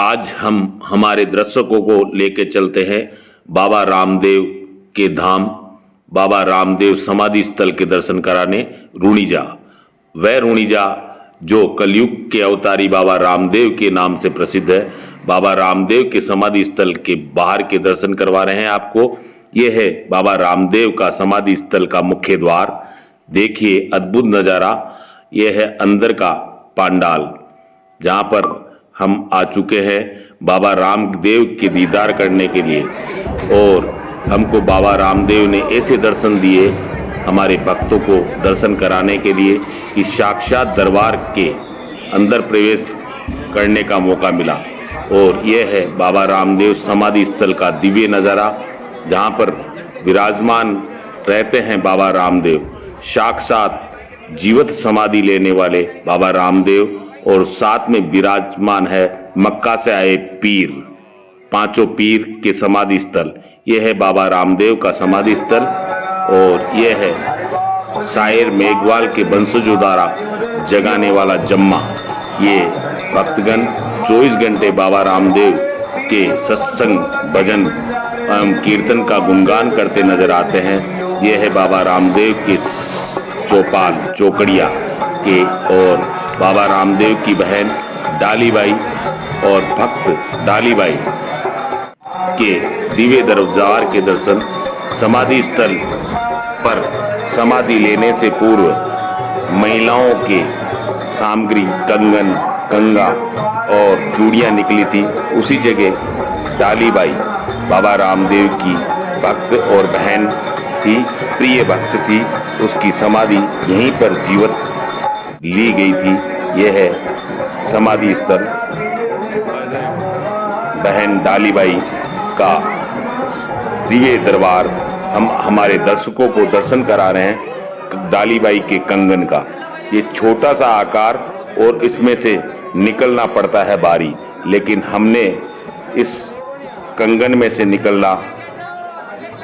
आज हम हमारे दर्शकों को लेके चलते हैं बाबा रामदेव के धाम, बाबा रामदेव समाधि स्थल के दर्शन कराने रूणीजा। वह रूणीजा जो कलयुग के अवतारी बाबा रामदेव के नाम से प्रसिद्ध है। बाबा रामदेव के समाधि स्थल के बाहर के दर्शन करवा रहे हैं आपको। यह है बाबा रामदेव का समाधि स्थल का मुख्य द्वार। देखिए अद्भुत नज़ारा। यह है अंदर का पांडाल, जहाँ पर हम आ चुके हैं बाबा रामदेव के दीदार करने के लिए। और हमको बाबा रामदेव ने ऐसे दर्शन दिए हमारे भक्तों को दर्शन कराने के लिए कि साक्षात दरबार के अंदर प्रवेश करने का मौका मिला। और यह है बाबा रामदेव समाधि स्थल का दिव्य नज़ारा, जहाँ पर विराजमान रहते हैं बाबा रामदेव, साक्षात जीवित समाधि लेने वाले बाबा रामदेव। और साथ में विराजमान है मक्का से आए पीर, पांचों पीर के समाधि स्थल। यह है बाबा रामदेव का समाधि स्थल। और यह है शायर मेघवाल के वंशजों द्वारा जगाने वाला जम्मा। ये भक्तगण 24 घंटे बाबा रामदेव के सत्संग, भजन एवं कीर्तन का गुणगान करते नजर आते हैं। यह है बाबा रामदेव के चौपाल चौकड़िया के और बाबा रामदेव की बहन डालीबाई और भक्त डालीबाई के दिव्य दरबार के दर्शन। समाधि स्थल पर समाधि लेने से पूर्व महिलाओं के सामग्री, कंगन, कंगा और चूड़ियाँ निकली थी। उसी जगह डालीबाई बाबा रामदेव की भक्त और बहन थी, प्रिय भक्त थी। उसकी समाधि यहीं पर जीवित ली गई थी। यह है समाधि स्थल बहन डालीबाई का दिव्य दरबार। हम हमारे दर्शकों को दर्शन करा रहे हैं डालीबाई के कंगन का। ये छोटा सा आकार और इसमें से निकलना पड़ता है बारी, लेकिन हमने इस कंगन में से निकलना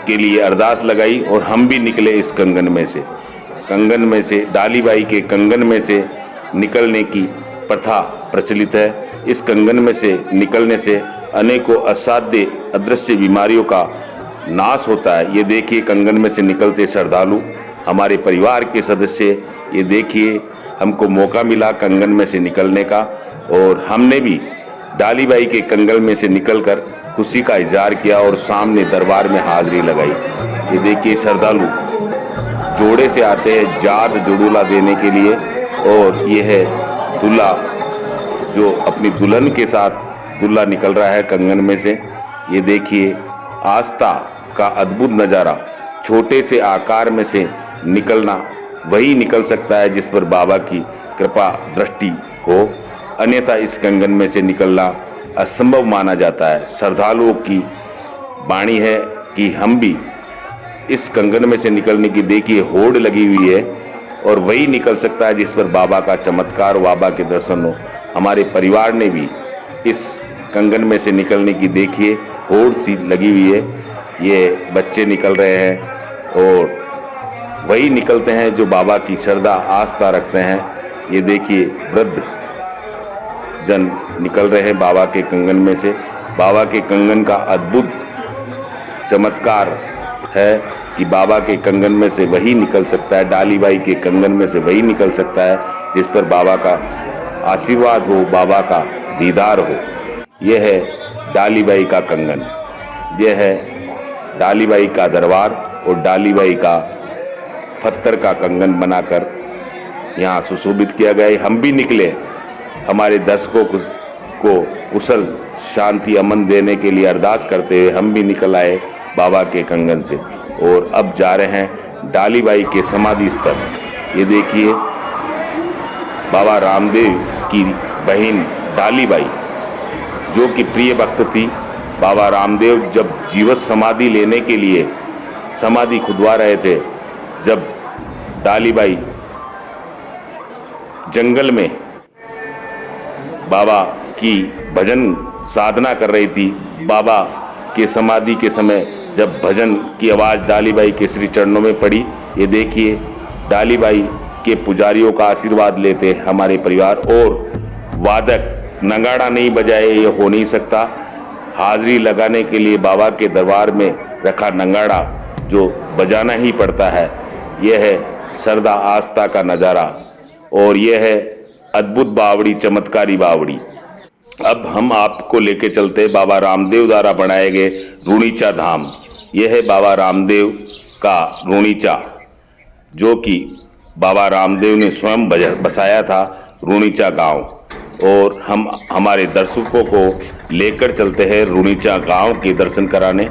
के लिए अरदास लगाई और हम भी निकले इस कंगन में से। कंगन में से, डालीबाई के कंगन में से निकलने की प्रथा प्रचलित है। इस कंगन में से निकलने से अनेकों असाध्य अदृश्य बीमारियों का नाश होता है। ये देखिए कंगन में से निकलते श्रद्धालु हमारे परिवार के सदस्य। ये देखिए हमको मौका मिला कंगन में से निकलने का, और हमने भी डालीबाई के कंगन में से निकलकर खुशी का इजहार किया और सामने दरबार में हाजिरी लगाई। ये देखिए श्रद्धालु जोड़े से आते हैं जात जुड़ूला देने के लिए। और ये है दूल्हा जो अपनी दुल्हन के साथ दूल्हा निकल रहा है कंगन में से। ये देखिए आस्था का अद्भुत नज़ारा। छोटे से आकार में से निकलना वही निकल सकता है जिस पर बाबा की कृपा दृष्टि हो, अन्यथा इस कंगन में से निकलना असंभव माना जाता है। श्रद्धालुओं की वाणी है कि हम भी इस कंगन में से निकलने की देखिए होड़ लगी हुई है, और वही निकल सकता है जिस पर बाबा का चमत्कार, बाबा के दर्शन हो। हमारे परिवार ने भी इस कंगन में से निकलने की देखिए होड़ सी लगी हुई है। ये बच्चे निकल रहे हैं और वही निकलते हैं जो बाबा की श्रद्धा आस्था रखते हैं। ये देखिए वृद्ध जन निकल रहे हैं बाबा के कंगन में से। बाबा के कंगन का अद्भुत चमत्कार है कि बाबा के कंगन में से वही निकल सकता है, डालीबाई के कंगन में से वही निकल सकता है जिस पर बाबा का आशीर्वाद हो, बाबा का दीदार हो। यह है डालीबाई का कंगन, यह है डालीबाई का दरबार। और डालीबाई का पत्थर का कंगन बनाकर यहाँ सुशोभित किया गया। हम भी निकले हमारे दर्शकों को कुशल शांति अमन देने के लिए अरदास करते हुए हम भी निकल आए बाबा के कंगन से। और अब जा रहे हैं डालीबाई के समाधि स्थल। ये देखिए बाबा रामदेव की बहन डालीबाई जो कि प्रिय भक्त थी। बाबा रामदेव जब जीवित समाधि लेने के लिए समाधि खुदवा रहे थे, जब डालीबाई जंगल में बाबा की भजन साधना कर रही थी, बाबा के समाधि के समय जब भजन की आवाज़ डालीबाई के श्री चरणों में पड़ी। ये देखिए डालीबाई के पुजारियों का आशीर्वाद लेते हमारे परिवार और वादक नगाड़ा नहीं बजाए ये हो नहीं सकता। हाजिरी लगाने के लिए बाबा के दरबार में रखा नगाड़ा जो बजाना ही पड़ता है। यह है श्रद्धा आस्था का नज़ारा और यह है अद्भुत बावड़ी, चमत्कारी बावड़ी। अब हम आपको लेके चलते हैं बाबा रामदेव द्वारा बनाए गए रूणीचा धाम। यह है बाबा रामदेव का रूणीचा, जो कि बाबा रामदेव ने स्वयं बसाया था रूणीचा गांव। और हम हमारे दर्शकों को लेकर चलते हैं रूणीचा गांव के दर्शन कराने।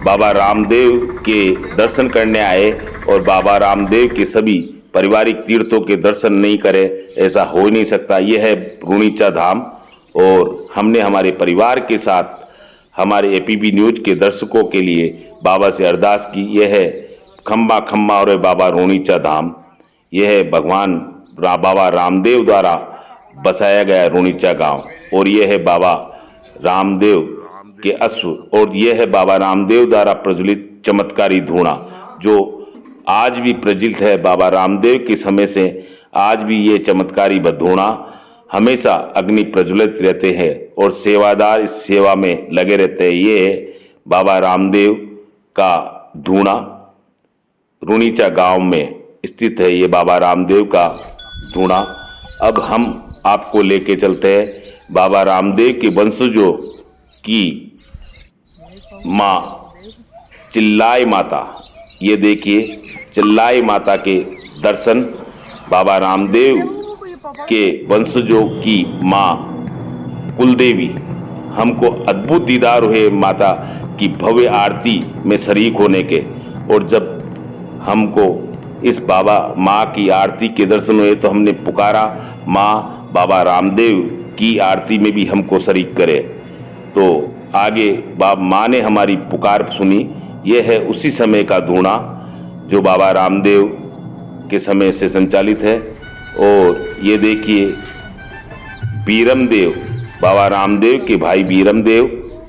बाबा रामदेव के दर्शन करने आए और बाबा रामदेव के सभी पारिवारिक तीर्थों के दर्शन नहीं करे, ऐसा हो नहीं सकता। यह है रूणीचा धाम और हमने हमारे परिवार के साथ हमारे एपीबी न्यूज के दर्शकों के लिए बाबा से अरदास की। यह है खम्बा खम्बा और बाबा रूणीचा धाम। यह है भगवान बाबा रामदेव द्वारा बसाया गया रूणीचा गांव और यह है बाबा रामदेव के अश्व और यह है बाबा रामदेव द्वारा प्रज्वलित चमत्कारी धूणा, जो आज भी प्रज्वलित है। बाबा रामदेव के समय से आज भी ये चमत्कारी धूणा हमेशा अग्नि प्रज्वलित रहते हैं और सेवादार इस सेवा में लगे रहते हैं। ये है बाबा रामदेव का धूणा, रूणीचा गांव में स्थित है ये बाबा रामदेव का धूणा। अब हम आपको लेके चलते हैं बाबा रामदेव के वंशजों की माँ चिल्लाई माता। ये देखिए चिल्लाई माता के दर्शन, बाबा रामदेव के वंशजों की माँ कुलदेवी। हमको अद्भुत दीदार हुए माता की भव्य आरती में शरीक होने के, और जब हमको इस बाबा माँ की आरती के दर्शन हुए तो हमने पुकारा माँ बाबा रामदेव की आरती में भी हमको शरीक करे। तो आगे माँ ने हमारी पुकार सुनी। यह है उसी समय का धूणा जो बाबा रामदेव के समय से संचालित है। और ये देखिए बीरमदेव, बाबा रामदेव के भाई बीरमदेव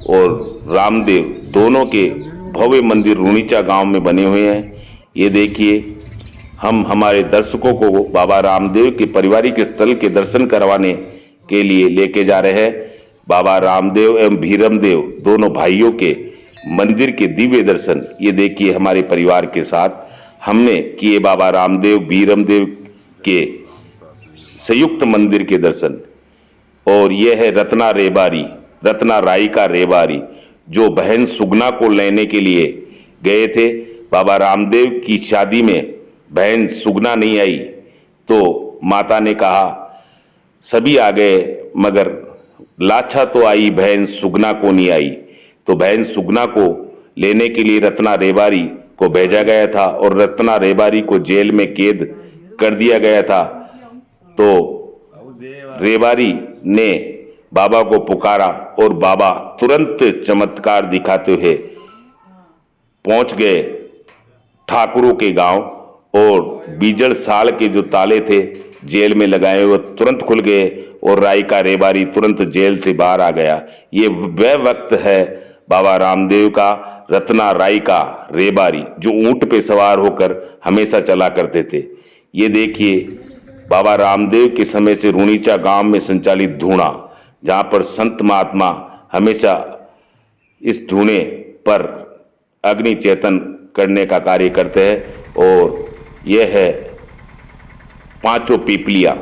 और रामदेव दोनों के भव्य मंदिर रूणीचा गांव में बने हुए हैं। ये देखिए हम हमारे दर्शकों को बाबा रामदेव के पारिवारिक स्थल के दर्शन करवाने के लिए लेके जा रहे हैं। बाबा रामदेव एवं भीरमदेव दोनों भाइयों के मंदिर के दिव्य दर्शन ये देखिए हमारे परिवार के साथ हमने किए। बाबा रामदेव भीरमदेव के संयुक्त मंदिर के दर्शन। और यह है रत्ना रेबारी, रत्ना राई का रेबारी, जो बहन सुगना को लेने के लिए गए थे। बाबा रामदेव की शादी में बहन सुगना नहीं आई तो माता ने कहा सभी आ गए मगर लाछा तो आई, बहन सुगना को नहीं आई। तो बहन सुगना को लेने के लिए रत्ना रेबारी को भेजा गया था और रत्ना रेबारी को जेल में कैद कर दिया गया था। तो रेबारी ने बाबा को पुकारा और बाबा तुरंत चमत्कार दिखाते हुए पहुंच गए ठाकुरों के गांव और बीजड़ साल के जो ताले थे जेल में लगाए हुए तुरंत खुल गए और राई का रेबारी तुरंत जेल से बाहर आ गया। ये वह वक्त है बाबा रामदेव का रत्ना राई का रेबारी, जो ऊंट पे सवार होकर हमेशा चला करते थे। ये देखिए बाबा रामदेव के समय से रूणीचा गांव में संचालित धूणा, जहाँ पर संत महात्मा हमेशा इस धूणे पर अग्नि चेतन करने का कार्य करते हैं। और यह है पांचों पीपलिया,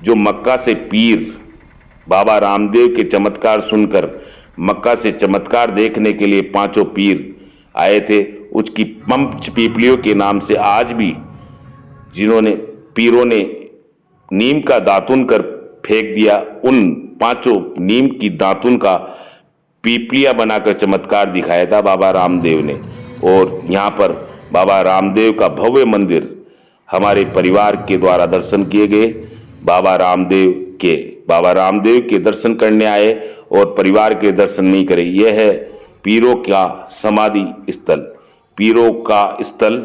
जो मक्का से पीर बाबा रामदेव के चमत्कार सुनकर मक्का से चमत्कार देखने के लिए पांचों पीर आए थे। उसकी पंच पीपलियों के नाम से आज भी जिन्होंने पीरों ने नीम का दातुन कर फेंक दिया, उन पांचों नीम की दातुन का पीपलिया बनाकर चमत्कार दिखाया था बाबा रामदेव ने। और यहाँ पर बाबा रामदेव का भव्य मंदिर हमारे परिवार के द्वारा दर्शन किए गए। बाबा रामदेव के दर्शन करने आए और परिवार के दर्शन नहीं करे। यह है पीरों का समाधि स्थल, पीरों का स्थल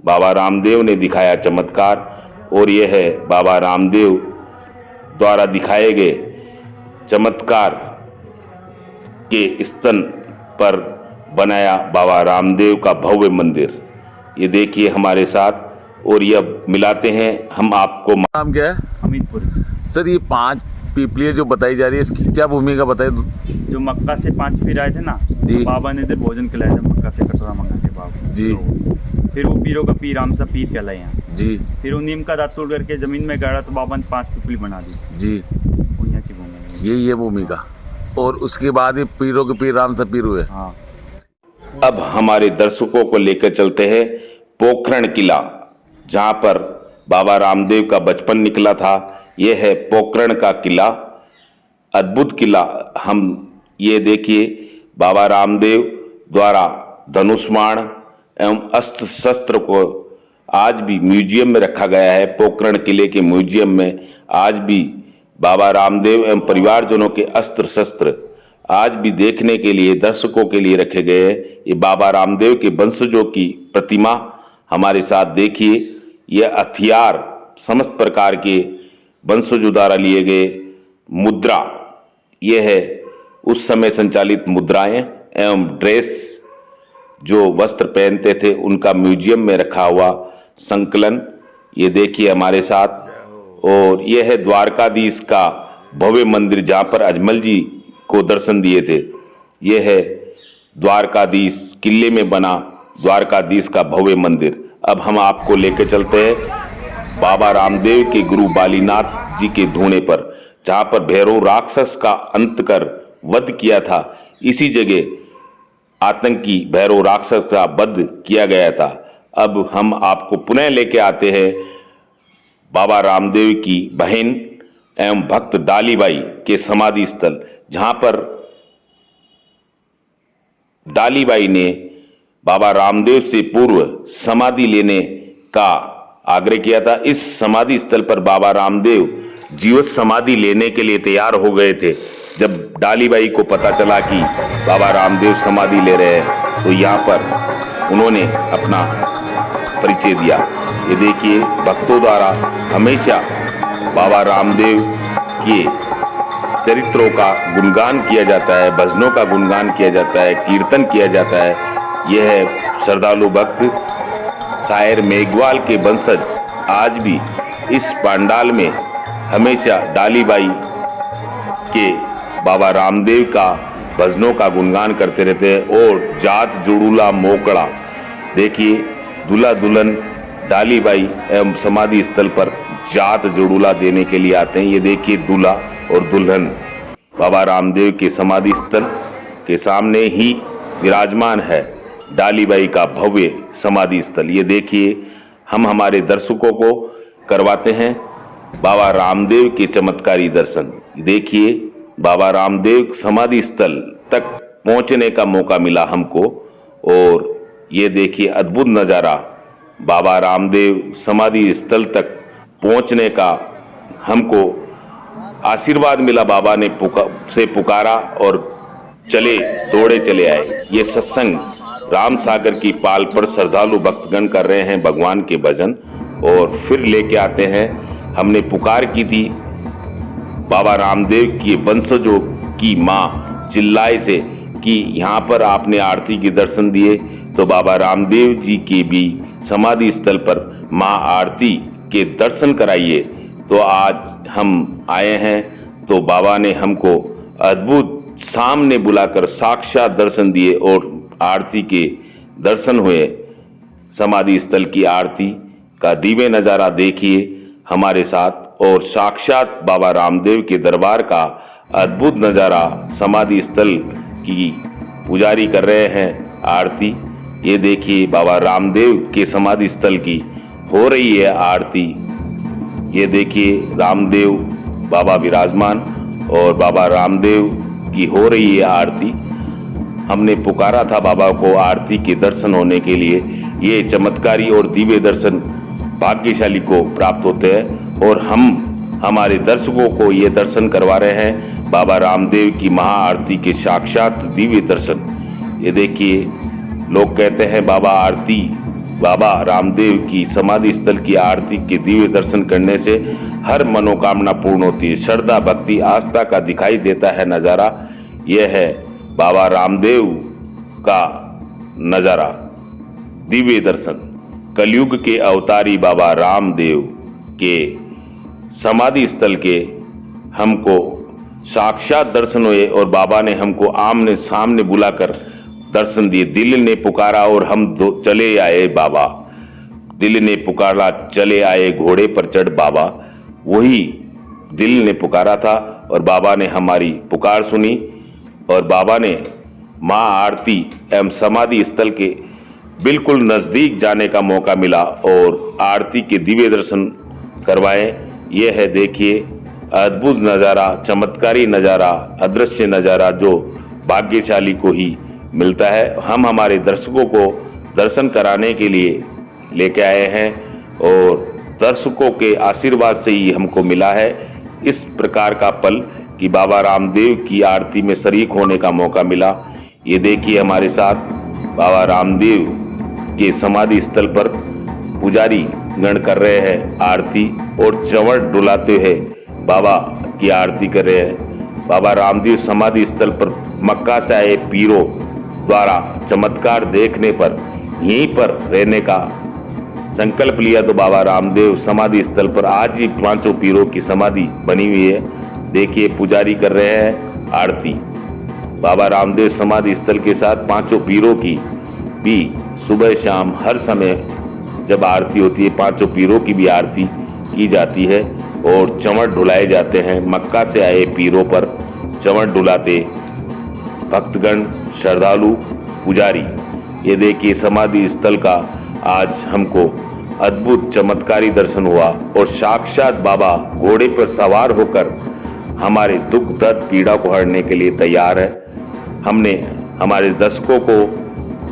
बाबा रामदेव ने दिखाया चमत्कार। और यह है बाबा रामदेव द्वारा दिखाए गए चमत्कार के स्थल पर बनाया बाबा रामदेव का भव्य मंदिर। ये देखिए हमारे साथ, और यह मिलाते हैं हम आपको। नाम क्या है? अमितपुर। सर ये 5 पीपली जो बताई जा रही है, इसकी क्या भूमिका बताए? जो मक्का से 5 पीर आए थे ना, जी। बाबा ने इधर भोजन खिलाया था, मक्का से कटोरा मंगा के बाबा जी। तो फिर वो पीरों का पीर आमसा पीर कहलाए यहाँ जी। फिर वो नीम का दांत तोड़ करके जमीन में गाड़ा तो बाबा ने 5 पीपली बना दी। जी, वो यहाँ की भूमि है। ये भूमिका। और उसके बाद ये पीरों के पीर राम सा पीर हुए। हाँ। अब हमारे दर्शकों को लेकर चलते हैं पोखरण किला, जहां पर बाबा रामदेव का बचपन निकला था। यह है पोखरण का किला, अद्भुत किला। हम ये देखिए, बाबा रामदेव द्वारा धनुष्मान एवं अस्त्र शस्त्र को आज भी म्यूजियम में रखा गया है। पोखरण किले के म्यूजियम में आज भी बाबा रामदेव एवं परिवारजनों के अस्त्र शस्त्र आज भी देखने के लिए, दर्शकों के लिए रखे गए हैं। ये बाबा रामदेव के वंशजों की प्रतिमा हमारे साथ देखिए। ये हथियार समस्त प्रकार के वंशजों द्वारा लिए गए मुद्रा, ये है उस समय संचालित मुद्राएं एवं ड्रेस, जो वस्त्र पहनते थे, उनका म्यूजियम में रखा हुआ संकलन ये देखिए हमारे साथ। और यह है द्वारकाधीश का भव्य मंदिर, जहाँ पर अजमल जी को दर्शन दिए थे। यह है द्वारकाधीश किले में बना द्वारकाधीश का भव्य मंदिर। अब हम आपको लेकर चलते हैं बाबा रामदेव के गुरु बालीनाथ जी के धूणे पर, जहाँ पर भैरव राक्षस का अंत कर वध किया था। इसी जगह आतंकी भैरव राक्षस का वध किया गया था। अब हम आपको पुनः लेके आते हैं बाबा रामदेव की बहन एवं भक्त डालीबाई के समाधि स्थल, जहां पर डालीबाई ने बाबा रामदेव से पूर्व समाधि लेने का आग्रह किया था। इस समाधि स्थल पर बाबा रामदेव जीवित समाधि लेने के लिए तैयार हो गए थे। जब डालीबाई को पता चला कि बाबा रामदेव समाधि ले रहे हैं, तो यहाँ पर उन्होंने अपना परिचय दिया। ये देखिए, भक्तों द्वारा हमेशा बाबा रामदेव के चरित्रों का गुणगान किया जाता है, भजनों का गुणगान किया जाता है, कीर्तन किया जाता है। यह है श्रद्धालु भक्त शायर मेघवाल के वंशज आज भी इस पंडाल में हमेशा डालीबाई के बाबा रामदेव का भजनों का गुणगान करते रहते हैं। और जात जुड़ूला मोकड़ा, देखिए दूल्हा दुल्हन डालीबाई एवं समाधि स्थल पर जात जुड़ूला देने के लिए आते हैं। ये देखिए, दूल्हा और दुल्हन बाबा रामदेव के समाधि स्थल के सामने ही विराजमान है डालीबाई का भव्य समाधि स्थल। ये देखिए, हम हमारे दर्शकों को करवाते हैं बाबा रामदेव के चमत्कारी दर्शन। देखिए, बाबा रामदेव समाधि स्थल तक पहुंचने का मौका मिला हमको। और ये देखिए अद्भुत नज़ारा, बाबा रामदेव समाधि स्थल तक पहुंचने का हमको आशीर्वाद मिला। बाबा ने पुकारा और चले, दौड़े चले आए। ये सत्संग राम सागर की पाल पर श्रद्धालु भक्तगण कर रहे हैं भगवान के भजन। और फिर लेके आते हैं, हमने पुकार की थी बाबा रामदेव की वंशजों की माँ चिल्लाए से कि यहाँ पर आपने आरती के दर्शन दिए, तो बाबा रामदेव जी की भी समाधि स्थल पर माँ आरती के दर्शन कराइए। तो आज हम आए हैं, तो बाबा ने हमको अद्भुत सामने बुलाकर साक्षात दर्शन दिए और आरती के दर्शन हुए। समाधि स्थल की आरती का दिव्य नज़ारा देखिए हमारे साथ, और साक्षात बाबा रामदेव के दरबार का अद्भुत नज़ारा समाधि स्थल की पुजारी कर रहे हैं आरती। ये देखिए, बाबा रामदेव के समाधि स्थल की हो रही है आरती। ये देखिए, रामदेव बाबा विराजमान और बाबा रामदेव की हो रही है आरती। हमने पुकारा था बाबा को आरती के दर्शन होने के लिए। ये चमत्कारी और दिव्य दर्शन भाग्यशाली को प्राप्त होते हैं, और हम हमारे दर्शकों को ये दर्शन करवा रहे हैं बाबा रामदेव की महाआरती के साक्षात दिव्य दर्शन। ये देखिए, लोग कहते हैं बाबा रामदेव की समाधि स्थल की आरती के दिव्य दर्शन करने से हर मनोकामना पूर्ण होती है। श्रद्धा, भक्ति, आस्था का दिखाई देता है नज़ारा। यह है बाबा रामदेव का नज़ारा, दिव्य दर्शन। कलयुग के अवतारी बाबा रामदेव के समाधि स्थल के हमको साक्षात दर्शन हुए और बाबा ने हमको आमने सामने बुलाकर दर्शन दिए। दिल ने पुकारा और हम चले आए बाबा। दिल ने पुकारा चले आए, घोड़े पर चढ़ बाबा। वही दिल ने पुकारा था और बाबा ने हमारी पुकार सुनी और बाबा ने माँ आरती एवं समाधि स्थल के बिल्कुल नज़दीक जाने का मौका मिला और आरती के दिव्य दर्शन करवाए। यह है देखिए अद्भुत नज़ारा, चमत्कारी नज़ारा, अदृश्य नज़ारा जो भाग्यशाली को ही मिलता है। हम हमारे दर्शकों को दर्शन कराने के लिए लेके आए हैं और दर्शकों के आशीर्वाद से ही हमको मिला है इस प्रकार का पल कि बाबा रामदेव की आरती में शरीक होने का मौका मिला। ये देखिए हमारे साथ बाबा रामदेव के समाधि स्थल पर पुजारी गण कर रहे हैं आरती और चंवर डुलाते हुए बाबा की आरती कर रहे हैं। बाबा रामदेव समाधि स्थल पर मक्का से आए पीरों द्वारा चमत्कार देखने पर यहीं पर रहने का संकल्प लिया तो बाबा रामदेव समाधि स्थल पर आज ही 5 पीरों की समाधि बनी हुई है। देखिए पुजारी कर रहे हैं आरती। बाबा रामदेव समाधि स्थल के साथ 5 पीरों की भी सुबह शाम हर समय जब आरती होती है 5 पीरों की भी आरती की जाती है और चंवर डुलाए जाते हैं। मक्का से आए पीरों पर चंवर डुलाते भक्तगण, श्रद्धालु, पुजारी। ये देखिए समाधि स्थल का आज हमको अद्भुत चमत्कारी दर्शन हुआ और साक्षात बाबा घोड़े पर सवार होकर हमारे दुख दर्द पीड़ा को हरने के लिए तैयार है। हमने हमारे दर्शकों को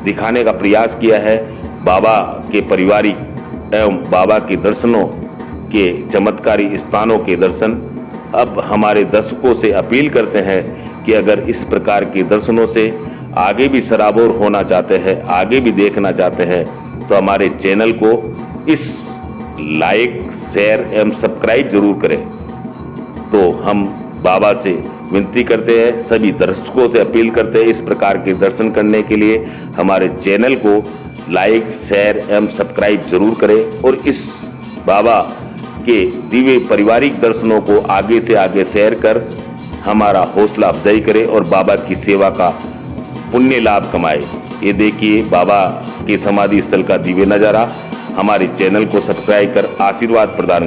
दिखाने का प्रयास किया है बाबा के पारिवारिक एवं बाबा के दर्शनों के चमत्कारी स्थानों के दर्शन। अब हमारे दर्शकों से अपील करते हैं कि अगर इस प्रकार के दर्शनों से आगे भी सराबोर होना चाहते हैं, आगे भी देखना चाहते हैं तो हमारे चैनल को इस लाइक, शेयर एवं सब्सक्राइब जरूर करें। तो हम बाबा से विनती करते हैं, सभी दर्शकों से अपील करते हैं इस प्रकार के दर्शन करने के लिए हमारे चैनल को लाइक, शेयर एवं सब्सक्राइब जरूर करें और इस बाबा के दिव्य पारिवारिक दर्शनों को आगे से आगे शेयर कर हमारा हौसला अफजाई करें और बाबा की सेवा का पुण्य लाभ कमाए। ये देखिए बाबा के समाधि स्थल का दिव्य नज़ारा। हमारे चैनल को सब्सक्राइब कर आशीर्वाद प्रदान